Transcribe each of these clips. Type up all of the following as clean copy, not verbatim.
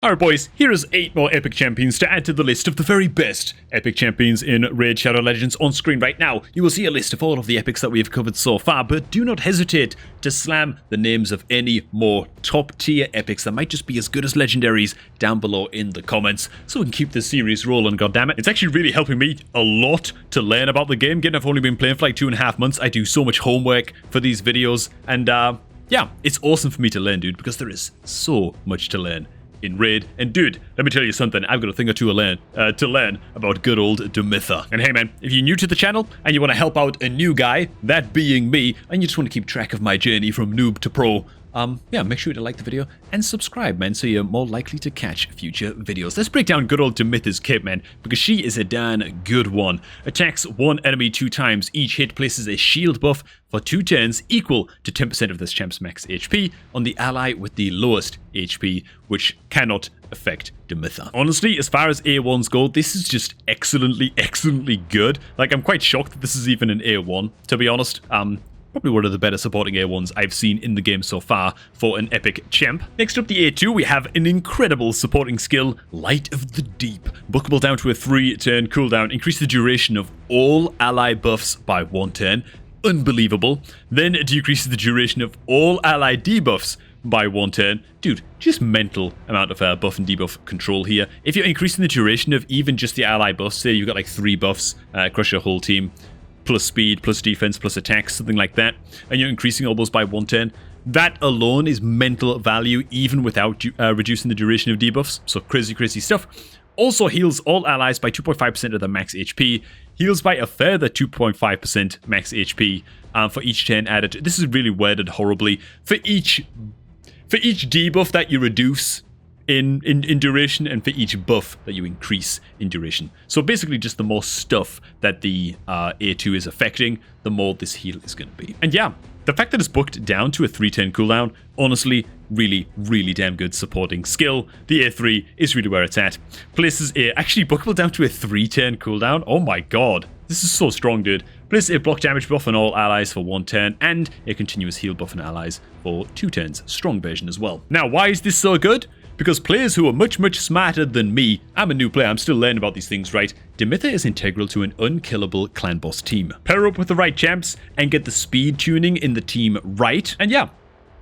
Alright boys, here is 8 more epic champions to add to the list of the very best epic champions in Raid Shadow Legends. On screen right now, you will see a list of all of the epics that we have covered so far, but do not hesitate to slam the names of any more top tier epics that might just be as good as legendaries down below in the comments, so we can keep this series rolling, goddammit. It's actually really helping me a lot to learn about the game, given I've only been playing for like 2.5 months. I do so much homework for these videos, and yeah, it's awesome for me to learn, dude, because there is so much to learn in Raid. And dude, let me tell you something, I've got a thing or two to learn about good old Demitha. And hey man, if you're new to the channel and you want to help out a new guy, that being me, and you just want to keep track of my journey from noob to pro, yeah, make sure to like the video and subscribe, man, so you're more likely to catch future videos. Let's break down good old Demitha's kit, man, because she is a darn good one. Attacks one enemy 2 times. Each hit places a shield buff for 2 turns equal to 10% of this champ's max HP on the ally with the lowest HP, which cannot affect Demitha. Honestly, as far as A1s go, this is just excellently good. Like, I'm quite shocked that this is even an A1, to be honest. Probably one of the better supporting A1s I've seen in the game so far for an epic champ. Next up, the A2, we have an incredible supporting skill, Light of the Deep. Bookable down to a 3-turn cooldown. Increase the duration of all ally buffs by 1 turn. Unbelievable. Then it decreases the duration of all ally debuffs by 1 turn. Dude, just mental amount of buff and debuff control here. If you're increasing the duration of even just the ally buffs, say you've got like 3 buffs across your whole team, plus speed, plus defense, plus attacks, something like that, and you're increasing all those by 1 turn, that alone is mental value even without reducing the duration of debuffs. So crazy stuff. Also heals all allies by 2.5% of their max HP, heals by a further 2.5% max HP for each turn added. This is really worded horribly. For each debuff that you reduce in duration, and for each buff that you increase in duration. So basically just the more stuff that the A2 is affecting, the more this heal is going to be. And yeah, the fact that it's booked down to a 3-turn cooldown, honestly, really damn good supporting skill. The A3 is really where it's at. Places a actually bookable down to a 3-turn cooldown. Oh my god, this is so strong, dude. Places a block damage buff on all allies for 1 turn, and a continuous heal buff on allies for 2 turns. Strong version as well. Now, why is this so good? Because players who are much smarter than me, I'm a new player, I'm still learning about these things, right? Demitha is integral to an unkillable clan boss team. Pair up with the right champs and get the speed tuning in the team right, and yeah,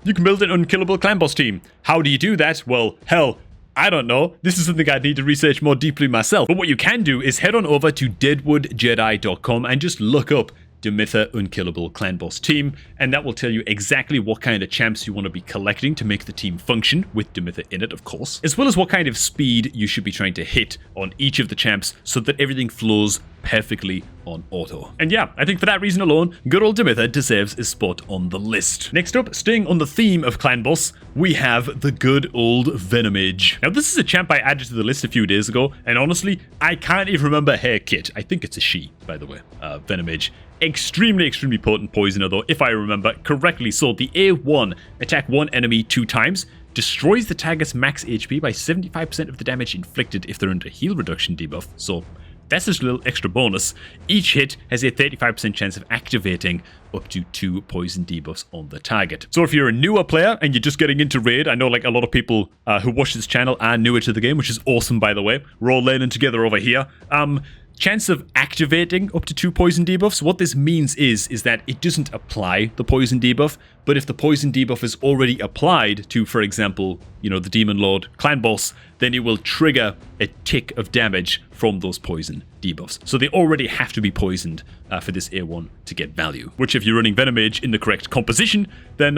you can build an unkillable clan boss team. How do you do that? Well, hell, I don't know. This is something I'd need to research more deeply myself. But what you can do is head on over to deadwoodjedi.com and just look up Demitha Unkillable Clan Boss Team, and that will tell you exactly what kind of champs you want to be collecting to make the team function, with Demitha in it, of course, as well as what kind of speed you should be trying to hit on each of the champs so that everything flows perfectly on auto. And yeah, I think for that reason alone, good old Demitha deserves a spot on the list. Next up, staying on the theme of Clan Boss, we have the good old Venomage. Now, this is a champ I added to the list a few days ago, and honestly, I can't even remember her kit. I think it's a she, by the way, Venomage. Extremely potent poisoner though, if I remember correctly. So the A1, attack 1 enemy 2 times, destroys the target's max HP by 75% of the damage inflicted if they're under heal reduction debuff. So that's just a little extra bonus. Each hit has a 35% chance of activating up to 2 poison debuffs on the target. So if you're a newer player and you're just getting into Raid, I know like a lot of people who watch this channel are newer to the game, which is awesome, by the way. We're all learning together over here. Chance of activating up to 2 poison debuffs. What this means is that it doesn't apply the poison debuff, but if the poison debuff is already applied to, for example, you know, the Demon Lord clan boss, then it will trigger a tick of damage from those poison debuffs. So they already have to be poisoned for this A1 to get value, which if you're running Venomage in the correct composition, then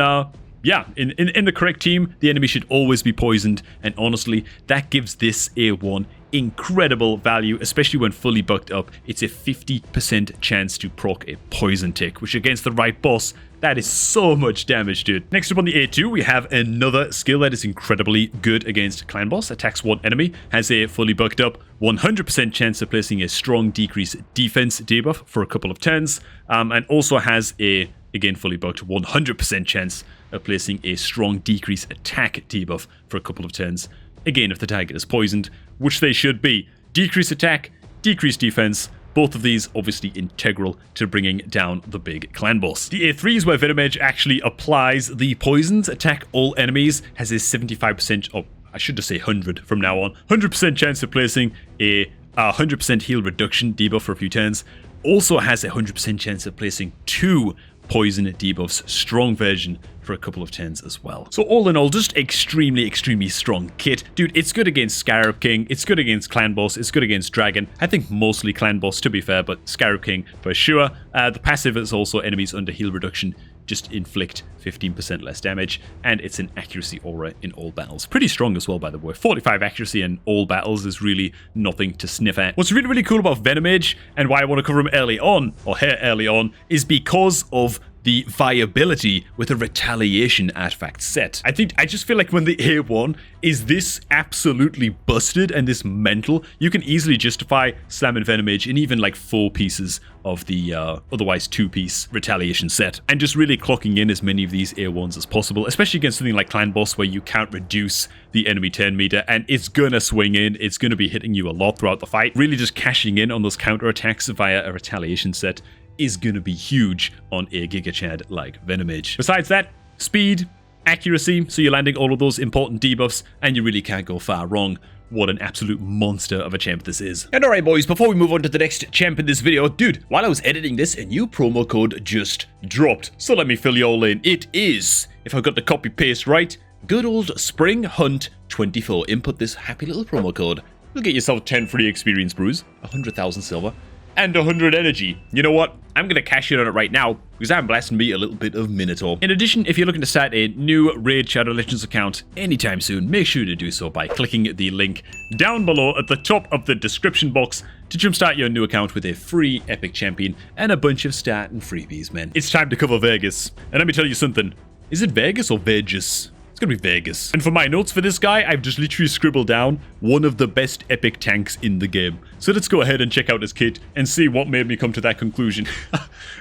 yeah, in the correct team, the enemy should always be poisoned, and honestly, that gives this A1 incredible value, especially when fully bucked up. It's a 50% chance to proc a poison tick, which against the right boss, that is so much damage, dude. Next up on the A2, we have another skill that is incredibly good against clan boss. Attacks 1 enemy, has a fully bucked up 100% chance of placing a strong decrease defense debuff for a couple of turns, and also has a, again fully bucked, 100% chance of placing a strong decrease attack debuff for a couple of turns. Again, if the target is poisoned, which they should be. Decrease attack, decrease defense, both of these obviously integral to bringing down the big clan boss. The A3 is where Venomage actually applies the poisons. Attack all enemies, has a 75% I should just say 100 from now on. 100% chance of placing a 100% heal reduction debuff for a few turns. Also has a 100% chance of placing 2 poison debuffs, strong version, for a couple of turns as well. So all in all, just extremely, extremely strong kit. Dude, it's good against Scarab King, it's good against Clan Boss, it's good against Dragon. I think mostly Clan Boss, to be fair, but Scarab King for sure. The passive is also enemies under heal reduction just inflict 15% less damage, and it's an accuracy aura in all battles. Pretty strong as well, by the way. 45 accuracy in all battles is really nothing to sniff at. What's really, really cool about Venomage, and why I want to cover him early on, or her early on, is because of the viability with a retaliation artifact set. I just feel like when the A1 is this absolutely busted and this mental, you can easily justify slamming Venomage in even like 4 pieces of the otherwise 2-piece retaliation set, and just really clocking in as many of these A1s as possible, especially against something like Clan Boss where you can't reduce the enemy turn meter, and it's gonna swing in, it's gonna be hitting you a lot throughout the fight. Really just cashing in on those counter attacks via a retaliation set is going to be huge on a Giga Chad like Venomage. Besides that, speed, accuracy, so you're landing all of those important debuffs, and you really can't go far wrong. What an absolute monster of a champ this is. And alright boys, before we move on to the next champ in this video, dude, while I was editing this, a new promo code just dropped. So let me fill you all in. It is, if I got the copy paste right, good old Spring Hunt 24. Input this happy little promo code. You'll get yourself 10 free experience brews, 100,000 silver, and 100 energy. You know what? I'm going to cash in on it right now because I'm blasting me a little bit of Minotaur. In addition, if you're looking to start a new Raid Shadow Legends account anytime soon, make sure to do so by clicking the link down below at the top of the description box to jumpstart your new account with a free epic champion and a bunch of starting freebies, man. It's time to cover Vegas. And let me tell you something. Is it Vegas or Vegas? Gonna be Vegas. And for my notes for this guy, I've just literally scribbled down one of the best epic tanks in the game. So let's go ahead and check out his kit and see what made me come to that conclusion.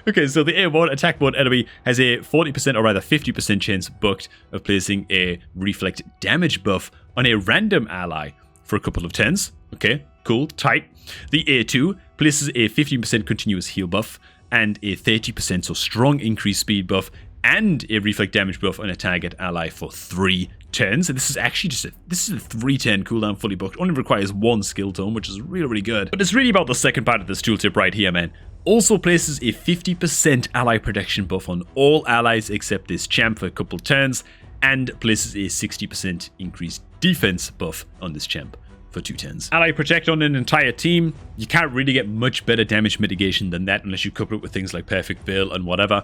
Okay, so the A1 attack mode enemy has a 40% or rather 50% chance booked of placing a reflect damage buff on a random ally for a couple of turns. Okay, cool, tight. The A2 places a 15% continuous heal buff and a 30% so strong increased speed buff and a reflect damage buff on a target ally for 3 turns. And this is actually just this is a 3-turn cooldown fully booked. Only requires 1 skill tome, which is really, really good. But it's really about the second part of this tooltip right here, man. Also places a 50% ally protection buff on all allies except this champ for a couple turns, and places a 60% increased defense buff on this champ for 2 turns. Ally protect on an entire team. You can't really get much better damage mitigation than that unless you couple it with things like Perfect Veil and whatever.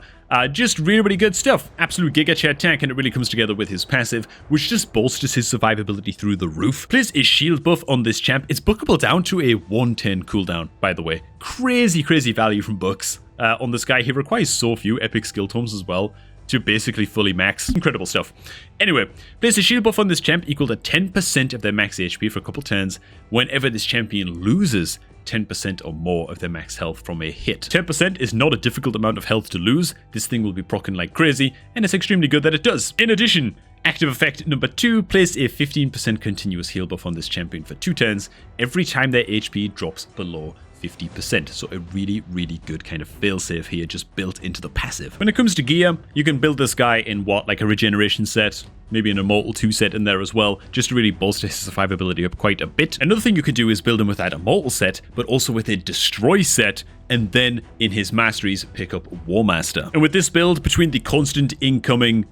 Just really, really good stuff. Absolute Giga Chad tank, and it really comes together with his passive, which just bolsters his survivability through the roof. Place a shield buff on this champ. It's bookable down to a 110 cooldown, by the way. Crazy, crazy value from books on this guy. He requires so few epic skill tomes as well to basically fully max. Incredible stuff. Anyway, place a shield buff on this champ equal to 10% of their max HP for a couple turns whenever this champion loses 10% or more of their max health from a hit. 10% is not a difficult amount of health to lose. This thing will be proccing like crazy, and it's extremely good that it does. In addition, active effect number 2, place a 15% continuous heal buff on this champion for 2 turns every time their HP drops below 50%. So a really, really good kind of failsafe here just built into the passive. When it comes to gear, you can build this guy in what, like a regeneration set, maybe an Immortal 2 set in there as well, just to really bolster his survivability up quite a bit. Another thing you could do is build him with that Immortal set, but also with a Destroy set, and then in his masteries pick up War Master. And with this build, between the constant incoming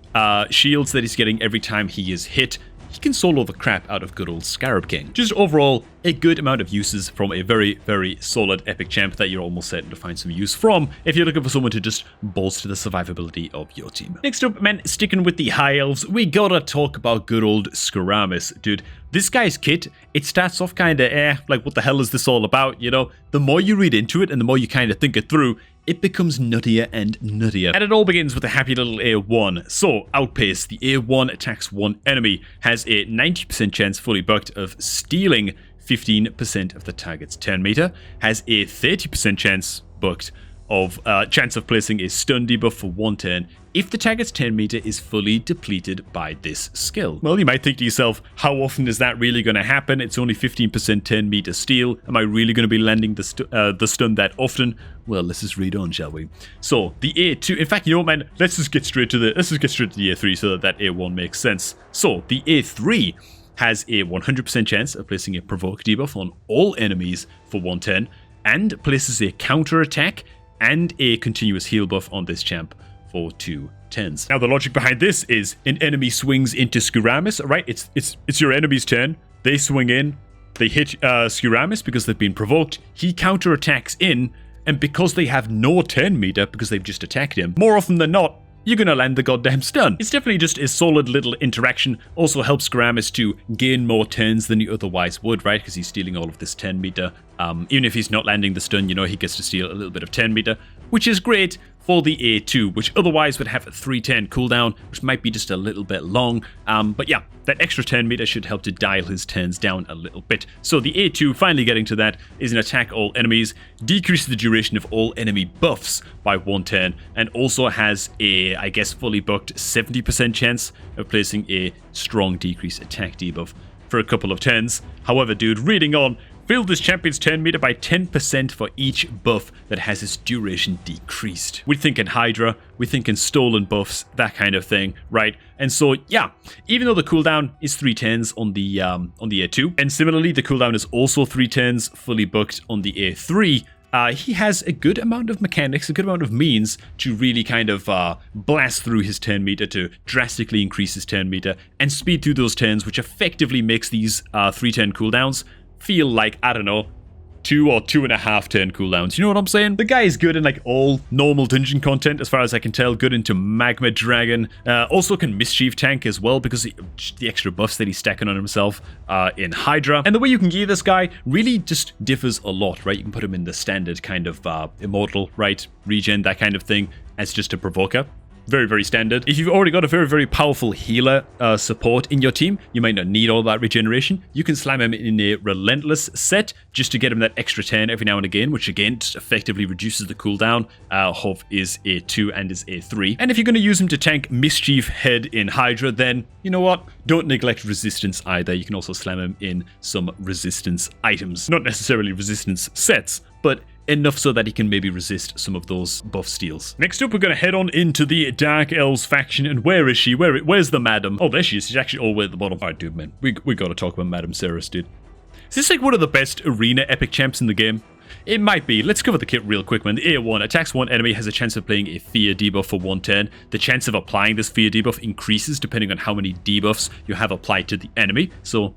shields that he's getting every time he is hit, he can solo the crap out of good old Scarab King. Just overall, a good amount of uses from a very, very solid epic champ that you're almost certain to find some use from if you're looking for someone to just bolster the survivability of your team. Next up, man, sticking with the high elves, we gotta talk about good old Skaramis. Dude, this guy's kit, it starts off kinda like what the hell is this all about, you know? The more you read into it and the more you kinda think it through, it becomes nuttier and nuttier. And it all begins with a happy little A1. So, Outpace, the A1 attacks one enemy, has a 90% chance fully bucked of stealing 15% of the target's turn meter, has a 30% chance booked of chance of placing a stun debuff for 1 turn if the target's turn meter is fully depleted by this skill. Well, you might think to yourself, how often is that really going to happen? It's only 15% turn meter steal. Am I really going to be landing the stun that often? Well, let's just read on, shall we? So, the A2, in fact, you know what, man? Let's just get straight to the A3 so that A1 makes sense. So, the A3 has a 100% chance of placing a provoke debuff on all enemies for 1 turn, and places a counter attack and a continuous heal buff on this champ for 2 turns. Now the logic behind this is an enemy swings into Skiramis, right? It's your enemy's turn. They swing in, they hit Skiramis because they've been provoked. He counter attacks in, and because they have no turn meter because they've just attacked him, more often than not, you're gonna land the goddamn stun. It's definitely just a solid little interaction. Also helps Skiramis to gain more turns than he otherwise would, right? Because he's stealing all of this 10 meter. Even if he's not landing the stun, you know, he gets to steal a little bit of 10 meter, which is great for the A2, which otherwise would have a 3-turn cooldown, which might be just a little bit long. But yeah, that extra 10 meter should help to dial his turns down a little bit. So the A2, finally getting to that, is an attack all enemies, decrease the duration of all enemy buffs by 1 turn, and also has a, I guess, fully booked 70% chance of placing a strong decrease attack debuff for a couple of turns. However, dude, reading on, fill this champion's turn meter by 10% for each buff that has its duration decreased. We're thinking Hydra, we're thinking stolen buffs, that kind of thing, right? And so, yeah, even though the cooldown is 3 turns on the A2, and similarly, the cooldown is also 3 turns fully booked on the A3, he has a good amount of mechanics, a good amount of means to really kind of blast through his turn meter, to drastically increase his turn meter, and speed through those turns, which effectively makes these 3-turn cooldowns feel like, I don't know, 2 or 2.5 turn cooldowns. You know what I'm saying? The guy is good in like all normal dungeon content, as far as I can tell. Good into Magma Dragon. Also can Mischief tank as well, because the extra buffs that he's stacking on himself in Hydra. And the way you can gear this guy really just differs a lot, right? You can put him in the standard kind of Immortal, right? Regen, that kind of thing, as just a provoker. Very, very standard. If you've already got a very, very powerful healer support in your team, you might not need all that regeneration. You can slam him in a Relentless set just to get him that extra 10 every now and again, which again just effectively reduces the cooldown of his A2 and his A3. And if you're going to use him to tank Mischief Head in Hydra, then, you know what? Don't neglect resistance either. You can also slam him in some resistance items. Not necessarily resistance sets, but enough so that he can maybe resist some of those buff steals. Next up, we're going to head on into the Dark Elves faction. And where is she? Where's the madam? Oh, there she is. She's actually all the way at the bottom. All right, dude, man. We got to talk about Madam Ceres, dude. Is this like one of the best arena epic champs in the game? It might be. Let's cover the kit real quick, man. The A1 attacks one enemy, has a chance of playing a fear debuff for 1 turn. The chance of applying this fear debuff increases depending on how many debuffs you have applied to the enemy. So,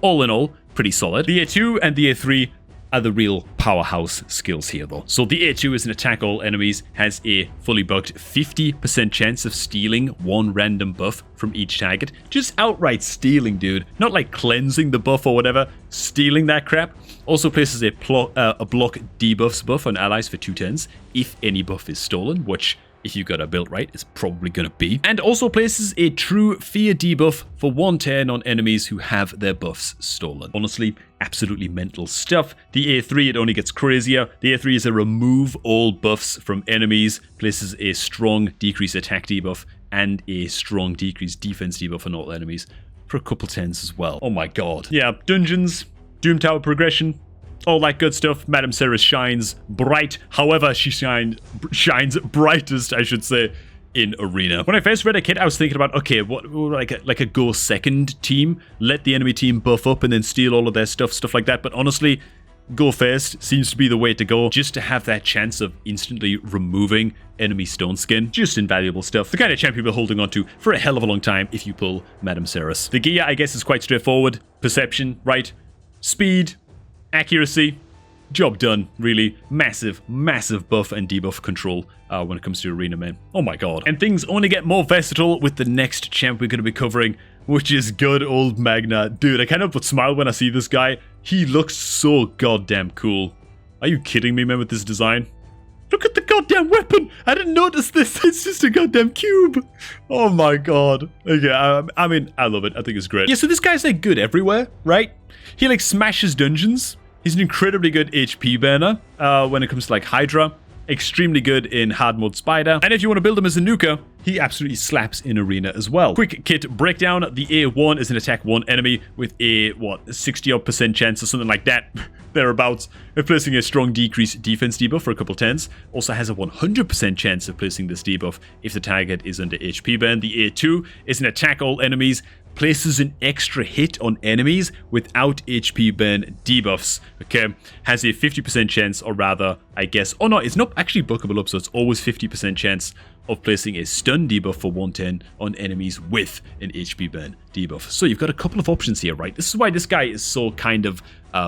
all in all, pretty solid. The A2 and the A3 are the real powerhouse skills here, though. So the A2 is an attack all enemies, has a fully bugged 50% chance of stealing 1 random buff from each target. Just outright stealing, dude. Not like cleansing the buff or whatever, stealing that crap. Also places a block debuffs buff on allies for 2 turns if any buff is stolen, which, if you got a build right, it's probably going to be. And also places a true fear debuff for 1 turn on enemies who have their buffs stolen. Honestly, absolutely mental stuff. The A3, it only gets crazier. The A3 is a remove all buffs from enemies, places a strong decrease attack debuff and a strong decrease defense debuff on all enemies for a couple turns as well. Oh my god. Yeah, dungeons, Doom Tower progression, all that good stuff. Madam Ceres shines bright. However, she shines brightest, I should say, in Arena. When I first read a kit, I was thinking about, okay, what like a go second team, let the enemy team buff up and then steal all of their stuff like that. But honestly, go first seems to be the way to go, just to have that chance of instantly removing enemy stone skin. Just invaluable stuff. The kind of champ you'll be holding on to for a hell of a long time if you pull Madam Ceres. The gear, I guess, is quite straightforward. Perception, right? Speed, accuracy, job done, really. Massive buff and debuff control when it comes to Arena, man. Oh my god. And things only get more versatile with the next champ we're going to be covering, which is good old Magna. Dude, I can't help but smile when I see this guy. He looks so goddamn cool. Are you kidding me, man, with this design? Look at the goddamn weapon! I didn't notice this. It's just a goddamn cube. Oh my god. Okay, I mean, I love it. I think it's great. Yeah, so this guy's like good everywhere, right? He like smashes dungeons. He's an incredibly good HP burner when it comes to like Hydra. Extremely good in hard mode Spider. And if you want to build him as a nuker, he absolutely slaps in Arena as well. Quick kit breakdown. The A1 is an attack 1 enemy with a, 60-odd% chance or something like that. Thereabouts, of placing a strong decrease defense debuff for a couple turns. Also has a 100% chance of placing this debuff if the target is under HP burn. The A2 is an attack all enemies, places an extra hit on enemies without HP burn debuffs. Okay, has a 50% chance, or rather, I guess, oh no, it's not actually bookable up, so it's always 50% chance of placing a stun debuff for 110 on enemies with an HP burn debuff. So you've got a couple of options here, right? This is why this guy is so kind of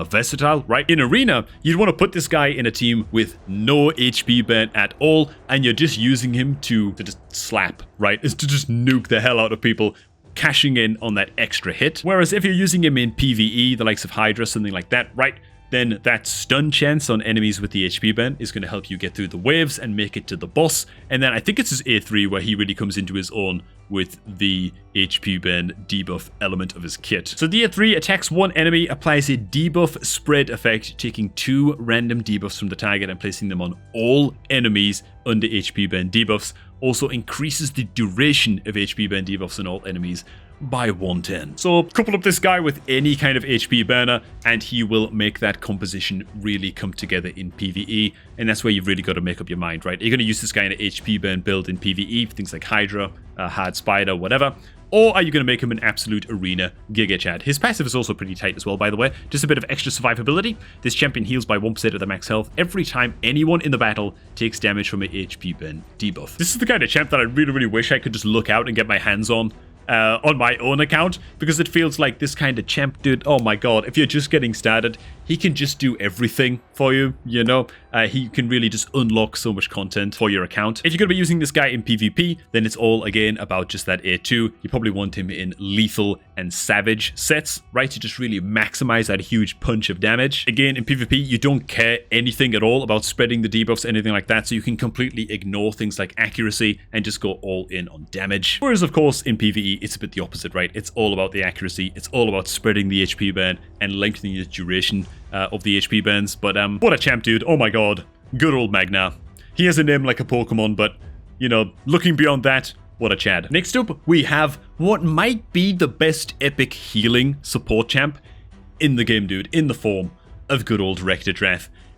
versatile, right? In Arena, you'd want to put this guy in a team with no HP burn at all, and you're just using him to just slap, right? It's to just nuke the hell out of people, cashing in on that extra hit. Whereas if you're using him in PvE, the likes of Hydra, something like that, right? Then that stun chance on enemies with the HP burn is going to help you get through the waves and make it to the boss. And then I think it's his A3 where he really comes into his own with the HP burn debuff element of his kit. So the A3 attacks one enemy, applies a debuff spread effect, taking 2 random debuffs from the target and placing them on all enemies under HP burn debuffs. Also increases the duration of HP burn debuffs on all enemies by 110. So couple up this guy with any kind of HP burner and he will make that composition really come together in PvE, and that's where you've really got to make up your mind, right? Are you going to use this guy in an HP burn build in PvE for things like Hydra, Hard Spider, whatever? Or are you going to make him an absolute arena Giga Chad? His passive is also pretty tight as well, by the way. Just a bit of extra survivability. This champion heals by 1% of their max health every time anyone in the battle takes damage from an HP burn debuff. This is the kind of champ that I really, really wish I could just look out and get my hands on my own account, because it feels like this kind of champ, dude, oh my god, if you're just getting started, he can just do everything for you, you know? He can really just unlock so much content for your account. If you're going to be using this guy in PvP, then it's all, again, about just that A2. You probably want him in lethal and savage sets, right? To just really maximize that huge punch of damage. Again, in PvP, you don't care anything at all about spreading the debuffs, anything like that, so you can completely ignore things like accuracy and just go all in on damage. Whereas, of course, in PvE, it's a bit the opposite, right? It's all about the accuracy. It's all about spreading the HP burn and lengthening the duration of the HP burns. But what a champ, dude. Oh my god. Good old Magna. He has a name like a Pokemon, but, you know, looking beyond that, what a Chad. Next up, we have what might be the best epic healing support champ in the game, dude, in the form of good old Rector.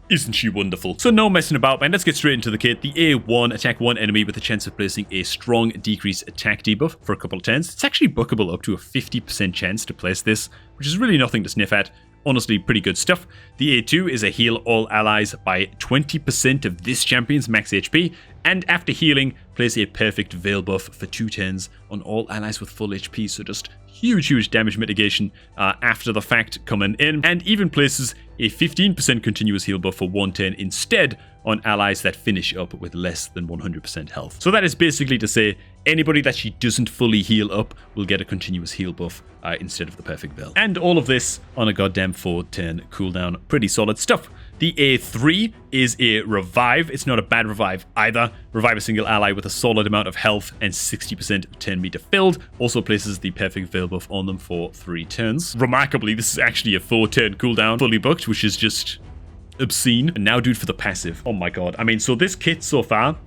Isn't she wonderful? So no messing about, man. Let's get straight into the kit. The A1, attack one enemy with a chance of placing a strong decreased attack debuff for a couple of turns. It's actually bookable up to a 50% chance to place this, which is really nothing to sniff at. Honestly, pretty good stuff. The A2 is a heal all allies by 20% of this champion's max HP, and after healing, place a perfect veil buff for 2 turns on all allies with full HP, so just huge damage mitigation after the fact coming in, and even places a 15% continuous heal buff for 1 turn instead on allies that finish up with less than 100% health. So that is basically to say, anybody that she doesn't fully heal up will get a continuous heal buff instead of the perfect veil. And all of this on a goddamn 4-turn cooldown. Pretty solid stuff. The A3 is a revive. It's not a bad revive either. Revive a single ally with a solid amount of health and 60% of turn meter filled. Also places the perfect veil buff on them for 3 turns. Remarkably, this is actually a 4-turn cooldown, fully booked, which is just obscene. And now, dude, for the passive. Oh my god. I mean, so this kit so far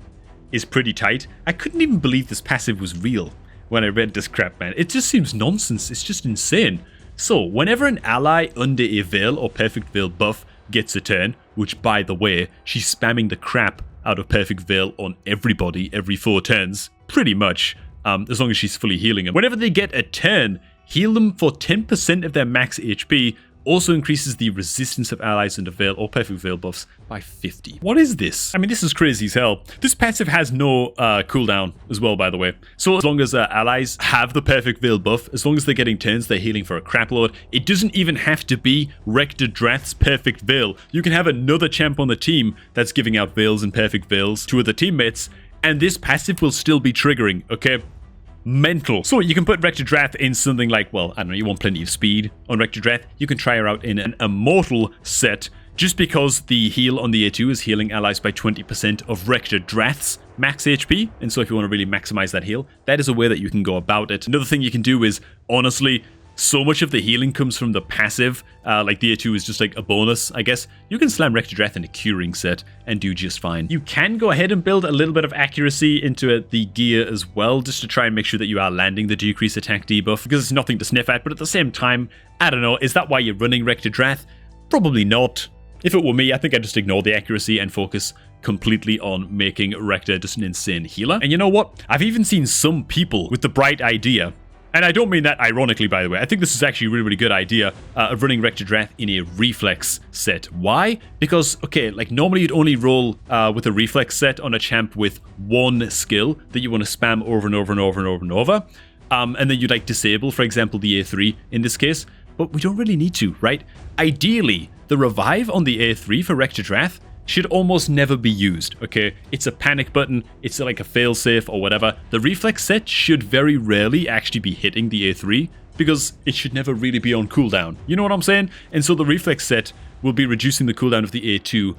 is pretty tight. I couldn't even believe this passive was real when I read this crap, man. It just seems nonsense. It's just insane. So, whenever an ally under a veil or perfect veil buff gets a turn, which, by the way, she's spamming the crap out of perfect veil on everybody every 4 turns, pretty much, as long as she's fully healing them. Whenever they get a turn, heal them for 10% of their max HP. Also increases the resistance of allies under veil or perfect veil buffs by 50. What is this? I mean, this is crazy as hell. This passive has no cooldown as well, by the way. So as long as allies have the perfect veil buff, as long as they're getting turns, they're healing for a crap load. It doesn't even have to be Rector Drath's perfect veil. You can have another champ on the team that's giving out veils and perfect veils to other teammates, and this passive will still be triggering, okay? Mental. So you can put Rector Drath in something like, well, I don't know, you want plenty of speed on Rector Drath. You can try her out in an Immortal set, just because the heal on the A2 is healing allies by 20% of Rector Drath's max HP. And so if you want to really maximize that heal, that is a way that you can go about it. Another thing you can do is, honestly, so much of the healing comes from the passive, like the A2 is just like a bonus, I guess. You can slam Rector Drath in a curing set and do just fine. You can go ahead and build a little bit of accuracy into the gear as well, just to try and make sure that you are landing the decreased attack debuff, because it's nothing to sniff at, but at the same time, I don't know, is that why you're running Rector Drath? Probably not. If it were me, I think I'd just ignore the accuracy and focus completely on making Rector just an insane healer. And you know what? I've even seen some people with the bright idea, And I don't mean that ironically, by the way. I think this is actually a really, really good idea of running Rector Drath in a reflex set. Why? Because, okay, like normally you'd only roll with a reflex set on a champ with one skill that you want to spam over and over and over and over and over. And then you'd like disable, for example, the A3 in this case. But we don't really need to, right? Ideally, the revive on the A3 for Rector Drath should almost never be used, okay? It's a panic button, it's like a failsafe or whatever. The reflex set should very rarely actually be hitting the A3 because it should never really be on cooldown. You know what I'm saying? And so the reflex set will be reducing the cooldown of the A2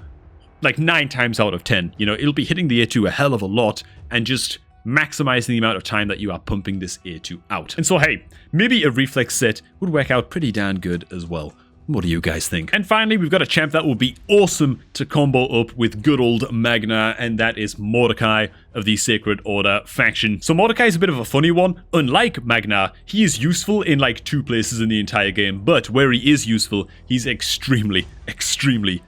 like 9 times out of 10. You know, it'll be hitting the A2 a hell of a lot and just maximizing the amount of time that you are pumping this A2 out. And so, hey, maybe a reflex set would work out pretty darn good as well. What do you guys think? And finally, we've got a champ that will be awesome to combo up with good old Magna, and that is Mordecai of the Sacred Order faction. So Mordecai is a bit of a funny one. Unlike Magna, he is useful in like 2 places in the entire game, but where he is useful, he's extremely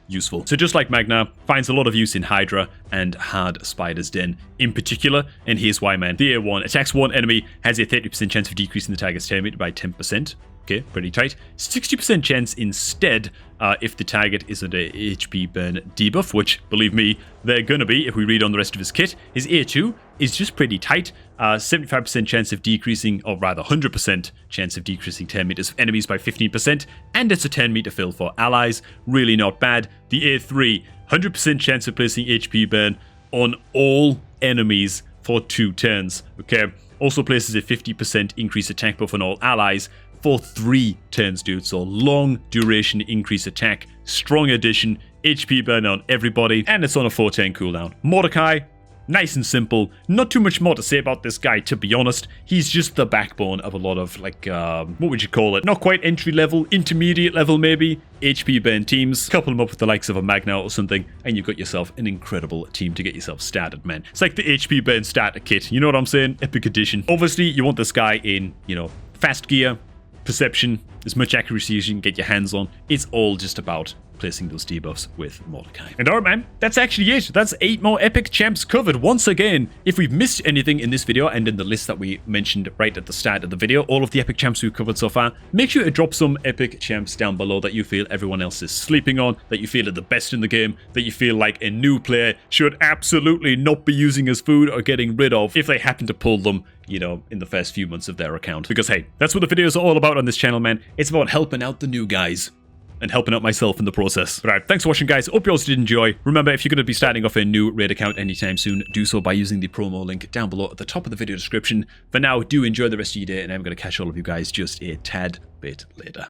useful. So just like Magna, finds a lot of use in Hydra and Hard Spider's Den in particular, and here's why, man. The A1 attacks one enemy, has a 30% chance of decreasing the target's turn rate by 10%. Okay, pretty tight. 60% chance instead if the target is under HP burn debuff, which, believe me, they're gonna be if we read on the rest of his kit. His A2 is just pretty tight. 75% chance of decreasing, or rather 100% chance of decreasing turn meters of enemies by 15%, and it's a 10 meter fill for allies. Really not bad. The A3, 100% chance of placing HP burn on all enemies for 2 turns. Okay, also places a 50% increased attack buff on all allies for 3 turns, dude. So long duration increase attack, strong addition, HP burn on everybody, and it's on a 4-turn cooldown. Mordecai, nice and simple. Not too much more to say about this guy, to be honest. He's just the backbone of a lot of, like, what would you call it? Not quite entry level, intermediate level maybe, HP burn teams. Couple them up with the likes of a Magna or something, and you've got yourself an incredible team to get yourself started, man. It's like the HP burn starter kit, you know what I'm saying? Epic edition. Obviously, you want this guy in, you know, fast gear, perception, as much accuracy as you can get your hands on. It's all just about placing those debuffs with Mordecai. And alright, man, that's actually it. That's 8 more epic champs covered. Once again, if we've missed anything in this video and in the list that we mentioned right at the start of the video, all of the epic champs we've covered so far, make sure to drop some epic champs down below that you feel everyone else is sleeping on, that you feel are the best in the game, that you feel like a new player should absolutely not be using as food or getting rid of if they happen to pull them, you know, in the first few months of their account. Because hey, that's what the videos are all about on this channel, man. It's about helping out the new guys and helping out myself in the process. But alright, thanks for watching, guys. Hope you also did enjoy. Remember, if you're going to be starting off a new raid account anytime soon, do so by using the promo link down below at the top of the video description. For now, do enjoy the rest of your day, and I'm going to catch all of you guys just a tad bit later.